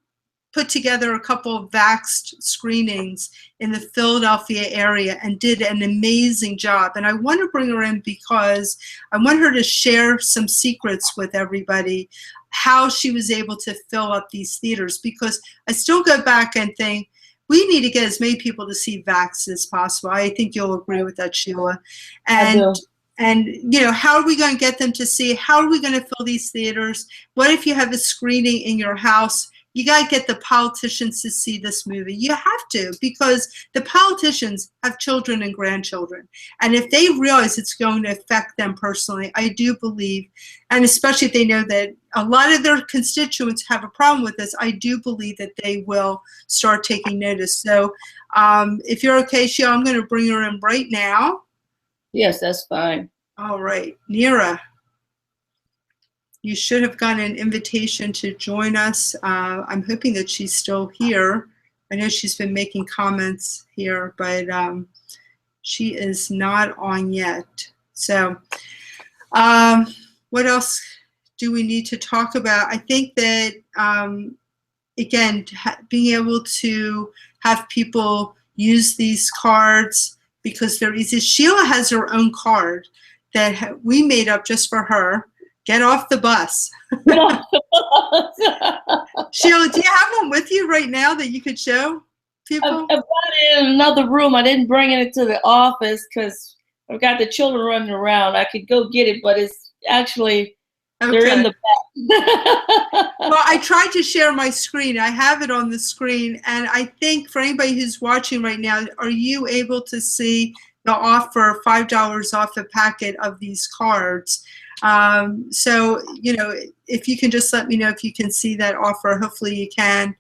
put together a couple of Vaxxed screenings in the Philadelphia area and did an amazing job. And I want to bring her in because I want her to share some secrets with everybody, how she was able to fill up these theaters. Because I still go back and think, we need to get as many people to see Vaxxed as possible. I think you'll agree with that, Sheila. And you know, how are we going to get them to see? How are we going to fill these theaters? What if you have a screening in your house? You got to get the politicians to see this movie. You have to, because the politicians have children and grandchildren. And if they realize it's going to affect them personally, I do believe, and especially if they know that a lot of their constituents have a problem with this, I do believe that they will start taking notice. So if you're okay, Sheila, I'm going to bring her in right now. Yes, that's fine. All right. Neera, you should have gotten an invitation to join us. I'm hoping that she's still here. I know she's been making comments here, but she is not on yet. So what else do we need to talk about? I think that, again, being able to have people use these cards, because they're easy. Sheila has her own card that we made up just for her. Get off the bus. Sheila, do you have one with you right now that you could show people? I've got it in another room. I didn't bring it into the office because I've got the children running around. I could go get it, but it's actually, they're in the back. Well, I tried to share my screen. I have it on the screen. And I think for anybody who's watching right now, are you able to see the offer, $5 off a packet of these cards? So, you know, if you can just let me know if you can see that offer, hopefully you can.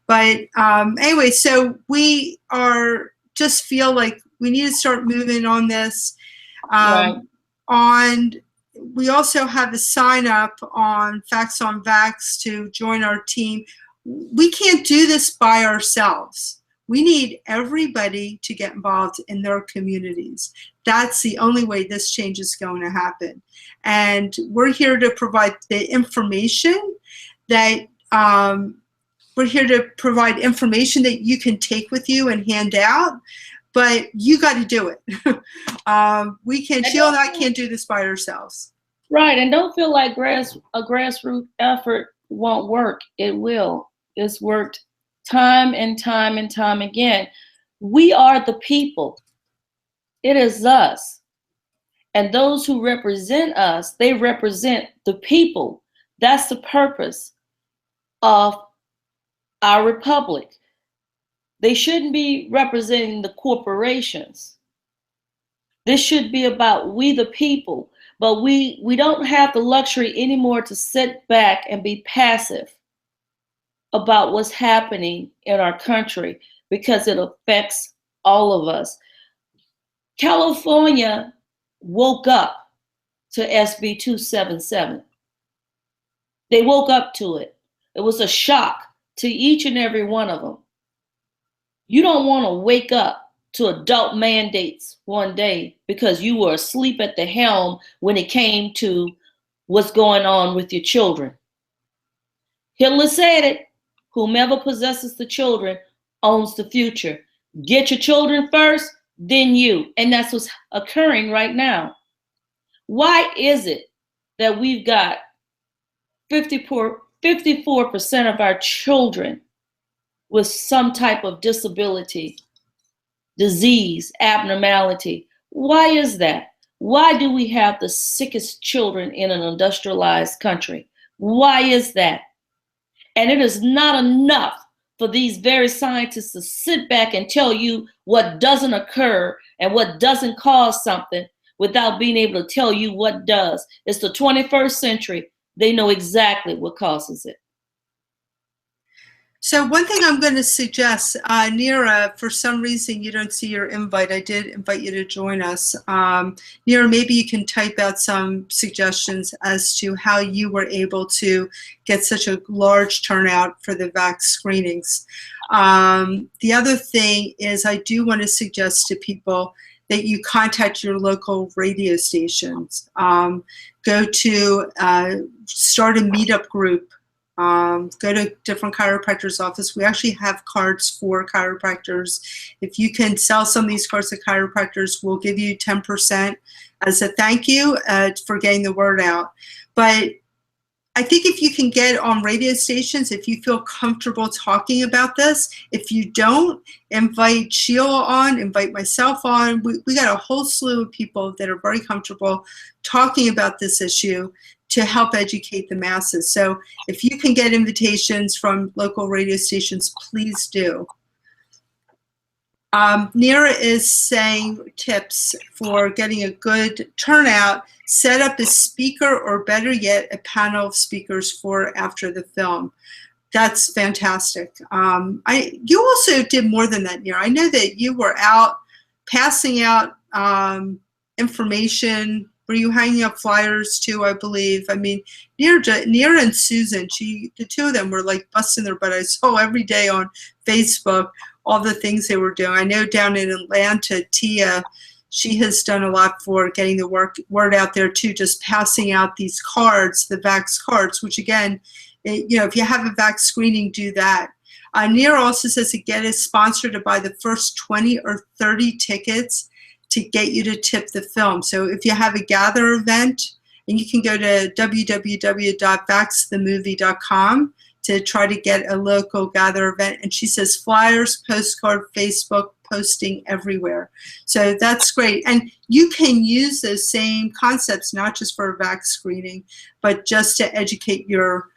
But anyway, so we are just feel like we need to start moving on this. Right. We also have a sign up on Facts on Vax to join our team. We can't do this by ourselves. We need everybody to get involved in their communities. That's the only way this change is going to happen. And we're here to provide the information that we're here to provide information that you can take with you and hand out, but you got to do it. Sheila and I can't do this by ourselves. Right, and don't feel like a grassroots effort won't work. It will. It's worked time and time and time again. We are the people. It is us. And those who represent us, they represent the people. That's the purpose of our republic. They shouldn't be representing the corporations. This should be about we the people, but we don't have the luxury anymore to sit back and be passive about what's happening in our country because it affects all of us. California woke up to SB 277. They woke up to it. It was a shock to each and every one of them. You don't want to wake up to adult mandates one day because you were asleep at the helm when it came to what's going on with your children. Hitler said it, whomever possesses the children owns the future. Get your children first, then you. And that's what's occurring right now. Why is it that we've got 54% of our children with some type of disability, disease, abnormality? Why is that? Why do we have the sickest children in an industrialized country? Why is that? And it is not enough for these very scientists to sit back and tell you what doesn't occur and what doesn't cause something without being able to tell you what does. It's the 21st century. They know exactly what causes it. So one thing I'm going to suggest, Neera, for some reason you don't see your invite. I did invite you to join us. Neera, maybe you can type out some suggestions as to how you were able to get such a large turnout for the vax screenings. The other thing is I do want to suggest to people that you contact your local radio stations. Go to start a meetup group. Go to different chiropractors' office. We actually have cards for chiropractors. If you can sell some of these cards to chiropractors, we'll give you 10% as a thank you for getting the word out. But I think if you can get on radio stations, if you feel comfortable talking about this, if you don't, invite Sheila on, invite myself on. We got a whole slew of people that are very comfortable talking about this issue to help educate the masses. So if you can get invitations from local radio stations, please do. Neera is saying tips for getting a good turnout. Set up a speaker, or better yet, a panel of speakers for after the film. That's fantastic. You also did more than that, Neera. I know that you were out passing out information. Were you hanging up flyers too, I believe? I mean, Neera and Susan, the two of them were like busting their butt. I saw every day on Facebook all the things they were doing. I know down in Atlanta, Tia, she has done a lot for getting the word out there too, just passing out these cards, the Vax cards, which again, if you have a Vax screening, do that. Neera also says to get a sponsor to buy the first 20 or 30 tickets. to get you to tip the film. So if you have a gather event, and you can go to www.vaxxedthemovie.com to try to get a local gather event. And she says flyers, postcard, Facebook, posting everywhere. So that's great. And you can use those same concepts, not just for a vax screening, but just to educate your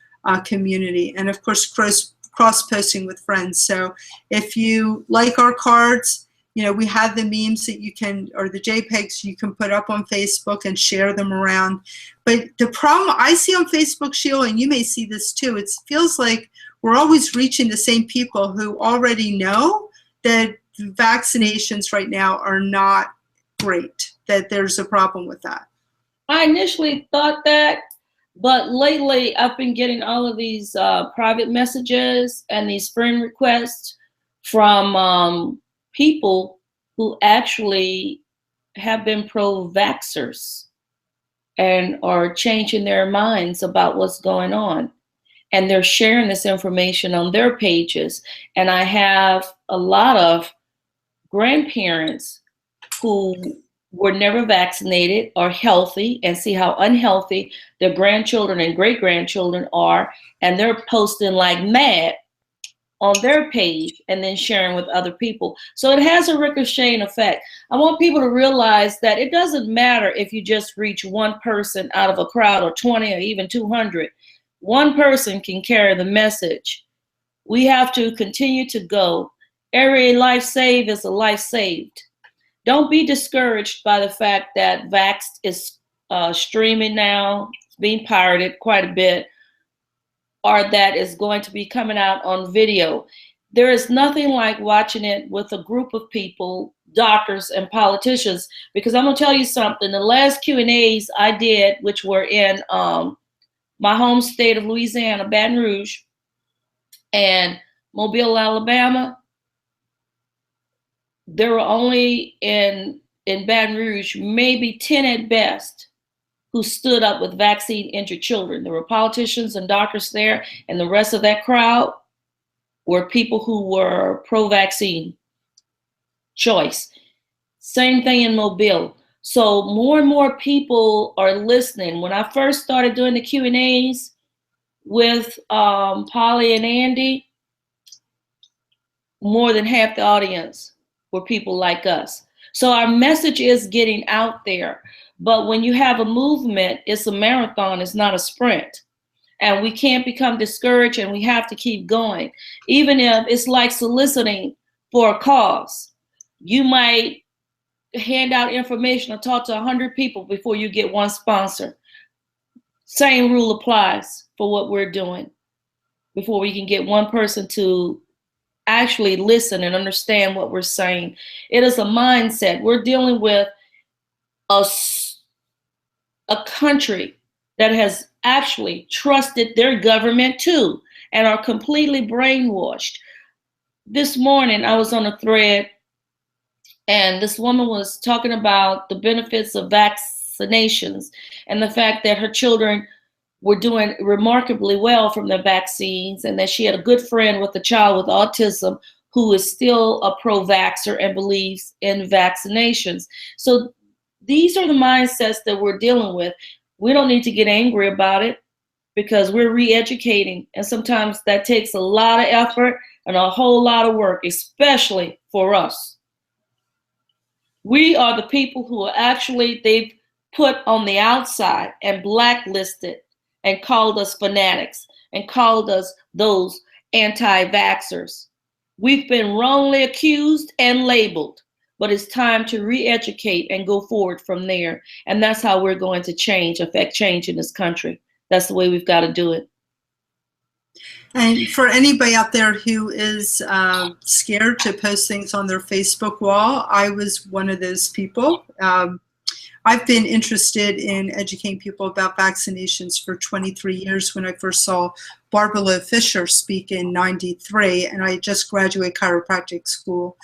community. And of course, cross-posting with friends. So if you like our cards, you know, we have the memes that you can, or the JPEGs you can put up on Facebook and share them around. But the problem I see on Facebook, Sheila, and you may see this too, it feels like we're always reaching the same people who already know that vaccinations right now are not great, that there's a problem with that. I initially thought that, but lately I've been getting all of these private messages and these friend requests from people who actually have been pro-vaxxers and are changing their minds about what's going on. And they're sharing this information on their pages. And I have a lot of grandparents who were never vaccinated, are healthy, and see how unhealthy their grandchildren and great-grandchildren are. And they're posting like mad on their page and then sharing with other people. So it has a ricocheting effect. I want people to realize that it doesn't matter if you just reach one person out of a crowd or 20 or even 200. One person can carry the message. We have to continue to go. Every life saved is a life saved. Don't be discouraged by the fact that Vaxxed is streaming now. It's being pirated quite a bit, or that is going to be coming out on video. There is nothing like watching it with a group of people, doctors and politicians, because I'm gonna tell you something, the last Q&As I did, which were in my home state of Louisiana, Baton Rouge, and Mobile, Alabama, there were only in Baton Rouge, maybe 10 at best, who stood up with vaccine-injured children. There were politicians and doctors there, and the rest of that crowd were people who were pro-vaccine choice. Same thing in Mobile. So more and more people are listening. When I first started doing the Q&As with Polly and Andy, more than half the audience were people like us. So our message is getting out there. But when you have a movement, it's a marathon, it's not a sprint. And we can't become discouraged, and we have to keep going. Even if it's like soliciting for a cause. You might hand out information or talk to 100 people before you get one sponsor. Same rule applies for what we're doing before we can get one person to actually listen and understand what we're saying. It is a mindset. We're dealing with a country that has actually trusted their government too and are completely brainwashed. This morning I was on a thread, and this woman was talking about the benefits of vaccinations and the fact that her children were doing remarkably well from their vaccines, and that she had a good friend with a child with autism who is still a pro-vaxxer and believes in vaccinations. So these are the mindsets that we're dealing with. We don't need to get angry about it because we're re-educating, and sometimes that takes a lot of effort and a whole lot of work, especially for us. We are the people who are actually, they've put on the outside and blacklisted and called us fanatics and called us those anti-vaxxers. We've been wrongly accused and labeled, but it's time to re-educate and go forward from there. And that's how we're going to affect change in this country. That's the way we've got to do it. And for anybody out there who is scared to post things on their Facebook wall, I was one of those people. I've been interested in educating people about vaccinations for 23 years. When I first saw Barbara Loe Fisher speak in '93, and I just graduated chiropractic school.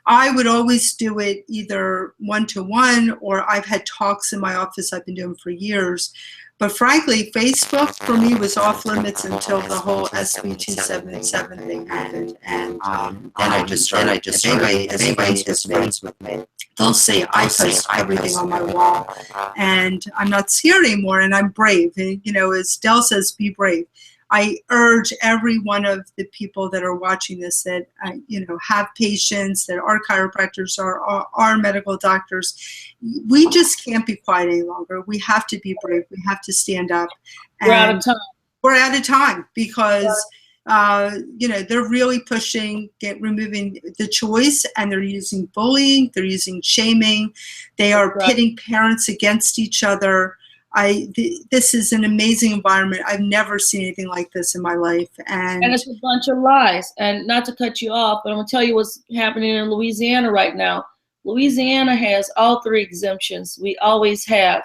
I would always do it either one-to-one, or I've had talks in my office I've been doing for years. But frankly, Facebook for me was off limits until the whole SB 277 thing happened. And then I just started, if anybody is friends with me, they'll say I post everything on my wall. And I'm not scared anymore, and I'm brave. And, you know, as Del says, be brave. I urge every one of the people that are watching this that, you know, have patients, that are chiropractors, are medical doctors. We just can't be quiet any longer. We have to be brave. We have to stand up. We're out of time. We're out of time because, you know, they're really pushing, removing the choice, and they're using bullying. They're using shaming. They are pitting parents against each other. This is an amazing environment. I've never seen anything like this in my life. And it's a bunch of lies. And not to cut you off, but I'm going to tell you what's happening in Louisiana right now. Louisiana has all 3 exemptions. We always have.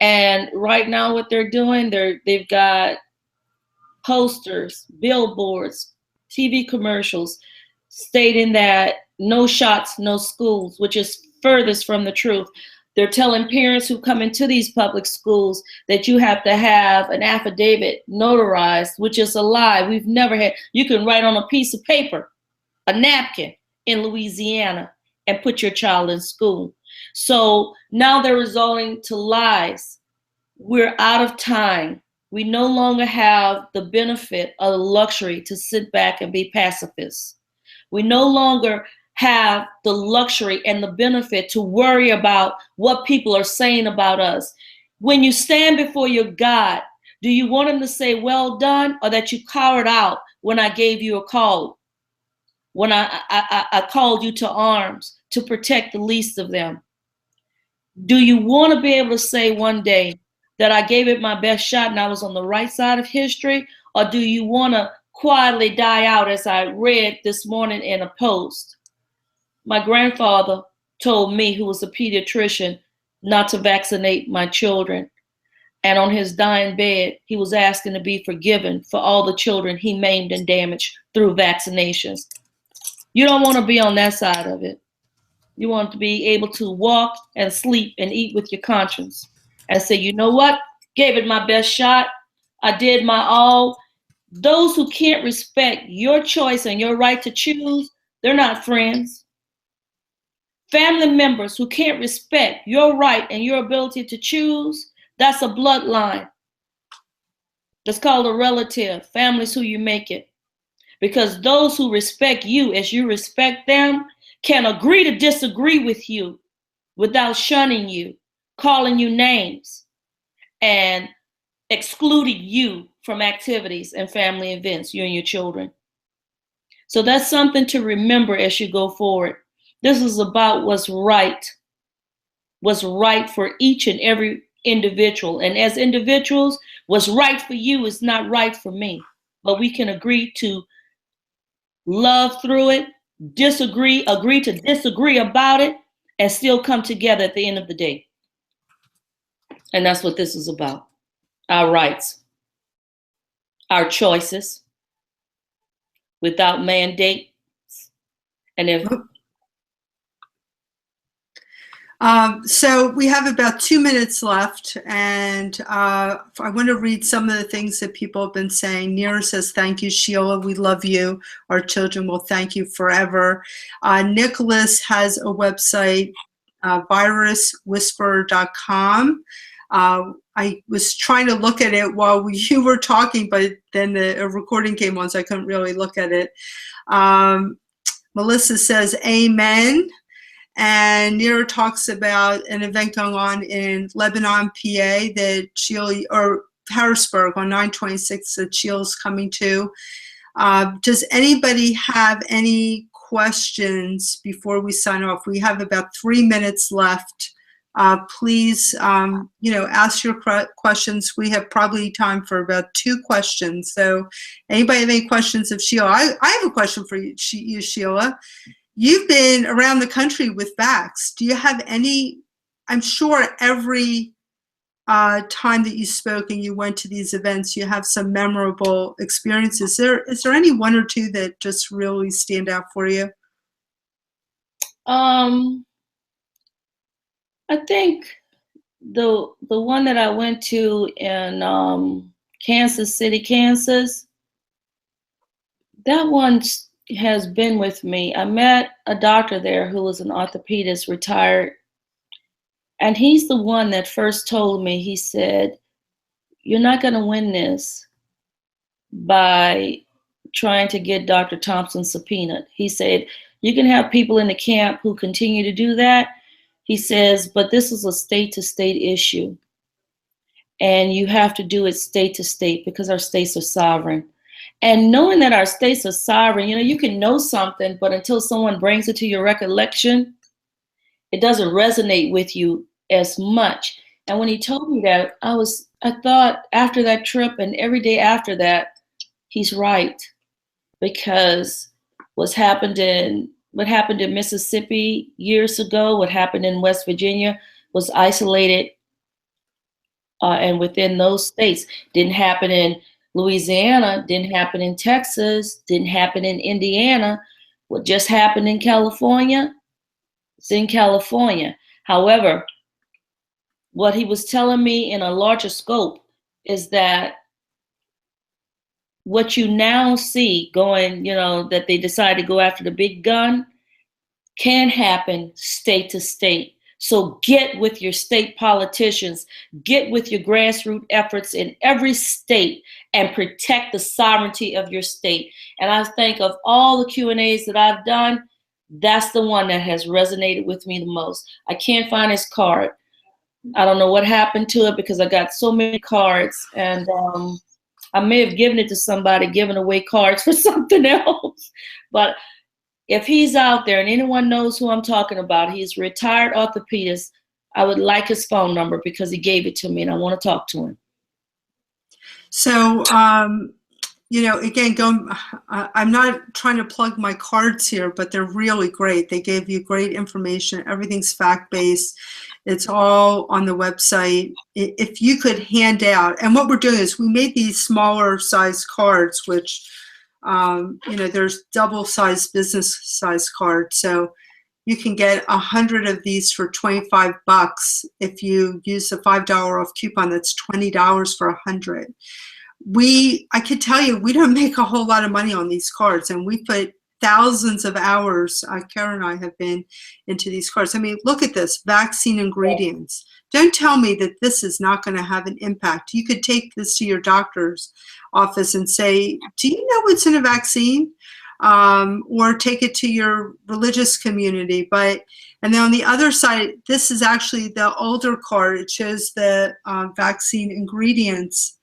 And right now what they're doing, they've got posters, billboards, TV commercials stating that no shots, no schools, which is furthest from the truth. They're telling parents who come into these public schools that you have to have an affidavit notarized, which is a lie. We've never had. You can write on a piece of paper, a napkin in Louisiana, and put your child in school. So now they're resorting to lies. We're out of time. We no longer have the benefit or the luxury to sit back and be pacifists. We no longer have the luxury and the benefit to worry about what people are saying about us. When you stand before your God, do you want him to say, well done, or that you cowered out when I gave you a call, when I called you to arms to protect the least of them? Do you want to be able to say one day that I gave it my best shot and I was on the right side of history? Or do you want to quietly die out, as I read this morning in a post? My grandfather told me, who was a pediatrician, not to vaccinate my children. And on his dying bed, he was asking to be forgiven for all the children he maimed and damaged through vaccinations. You don't want to be on that side of it. You want to be able to walk and sleep and eat with your conscience and say, you know what? Gave it my best shot. I did my all. Those who can't respect your choice and your right to choose, they're not friends. Family members who can't respect your right and your ability to choose, that's a bloodline. That's called a relative. Family's who you make it. Because those who respect you as you respect them can agree to disagree with you without shunning you, calling you names, and excluding you from activities and family events, you and your children. So that's something to remember as you go forward. This is about what's right for each and every individual. And as individuals, what's right for you is not right for me. But we can agree to love through it, agree to disagree about it, and still come together at the end of the day. And that's what this is about. Our rights, our choices, without mandates. And if so we have about 2 minutes left, and I want to read some of the things that people have been saying. Nira says, thank you, Sheila. We love you. Our children will thank you forever. Nicholas has a website, viruswhisperer.com. I was trying to look at it while you were talking, but then the recording came on, so I couldn't really look at it. Melissa says, amen. And Nira talks about an event going on in Lebanon, PA, that Sheila, or Harrisburg on 9/26 that Sheila's coming to. Does anybody have any questions before we sign off? We have about 3 minutes left. Please, ask your questions. We have probably time for about 2 questions. So anybody have any questions of Sheila? I have a question for you, Sheila. You've been around the country with Vaxxed. Do you have any, I'm sure every time that you spoke and you went to these events, you have some memorable experiences. Is there any 1 or 2 that just really stand out for you? Um, I think the one that I went to in Kansas City, Kansas, that one has been with me. I met a doctor there who was an orthopedist, retired, and he's the one that first told me, he said, "You're not going to win this by trying to get Dr. Thompson subpoenaed." He said, "You can have people in the camp who continue to do that." He says, "But this is a state to state issue. And you have to do it state to state because our states are sovereign." And knowing that our states are sovereign, you can know something, but until someone brings it to your recollection, it doesn't resonate with you as much. And when he told me that, I thought after that trip and every day after that, he's right. Because what happened in Mississippi years ago, what happened in West Virginia was isolated, and within those states. Didn't happen in Louisiana, didn't happen in Texas, didn't happen in Indiana. What just happened in California, it's in California. However, what he was telling me in a larger scope is that what you now see going, that they decide to go after the big gun, can happen state to state. So get with your state politicians, get with your grassroots efforts in every state and protect the sovereignty of your state. And I think of all the Q&As that I've done, that's the one that has resonated with me the most. I can't find his card. I don't know what happened to it because I got so many cards, and I may have given it to somebody, giving away cards for something else. But if he's out there and anyone knows who I'm talking about, he's a retired orthopedist, I would like his phone number because he gave it to me and I want to talk to him. So, again, I'm not trying to plug my cards here, but they're really great. They gave you great information. Everything's fact-based. It's all on the website. If you could hand out, and what we're doing is we made these smaller size cards, which, there's double-sized business size cards. So you can get 100 of these for $25. If you use the $5 off coupon, that's $20 for 100. I could tell you, we don't make a whole lot of money on these cards, and we put thousands of hours, Karen and I have been into these cards. I mean, look at this, vaccine ingredients. Don't tell me that this is not going to have an impact. You could take this to your doctor's office and say, do you know what's in a vaccine? Or take it to your religious community. And then on the other side, this is actually the older card. It shows the vaccine ingredients.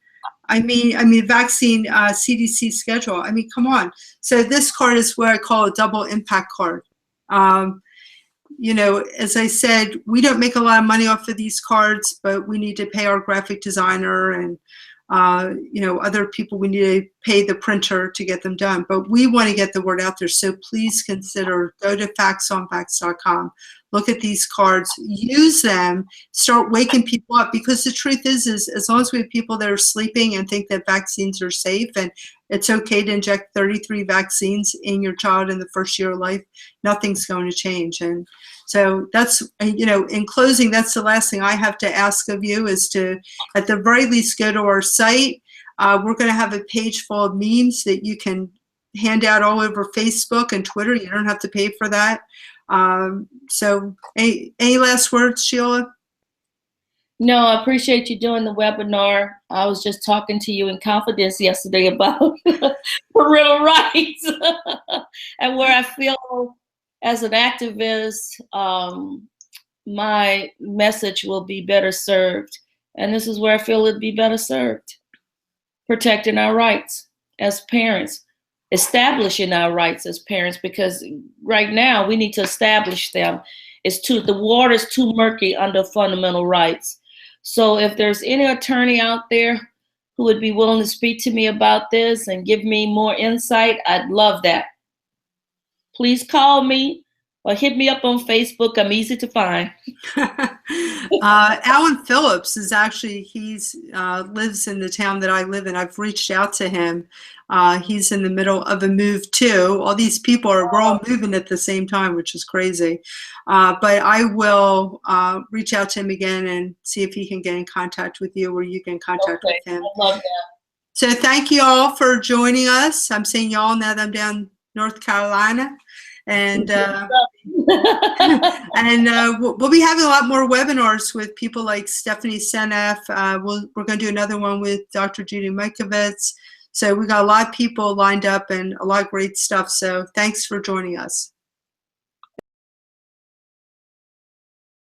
I mean, vaccine CDC schedule. I mean, come on. So this card is what I call a double impact card. As I said, we don't make a lot of money off of these cards, but we need to pay our graphic designer and, other people. We need to pay the printer to get them done. But we want to get the word out there. So please consider, go to Vaxxed.com. Look at these cards, use them, start waking people up, because the truth is as long as we have people that are sleeping and think that vaccines are safe and it's okay to inject 33 vaccines in your child in the first year of life, nothing's going to change. And so that's, in closing, that's the last thing I have to ask of you is to, at the very least, go to our site. We're going to have a page full of memes that you can hand out all over Facebook and Twitter. You don't have to pay for that. So any last words, Sheila? No, I appreciate you doing the webinar. I was just talking to you in confidence yesterday about parental rights and where I feel as an activist, my message will be better served. And this is where I feel it'd be better served. Protecting our rights as parents. Establishing our rights as parents, because right now we need to establish them. The water's too murky under fundamental rights. So if there's any attorney out there who would be willing to speak to me about this and give me more insight, I'd love that. Please call me, or hit me up on Facebook. I'm easy to find. Alan Phillips is actually, he's lives in the town that I live in. I've reached out to him. He's in the middle of a move too. All these people we're all moving at the same time, which is crazy. But I will reach out to him again and see if he can get in contact with you or you get in contact with him. I love that. So thank you all for joining us. I'm saying y'all now that I'm down North Carolina. And we'll be having a lot more webinars with people like Stephanie Seneff. We're going to do another one with Dr. Judy Mikovits. So we got a lot of people lined up and a lot of great stuff. So thanks for joining us.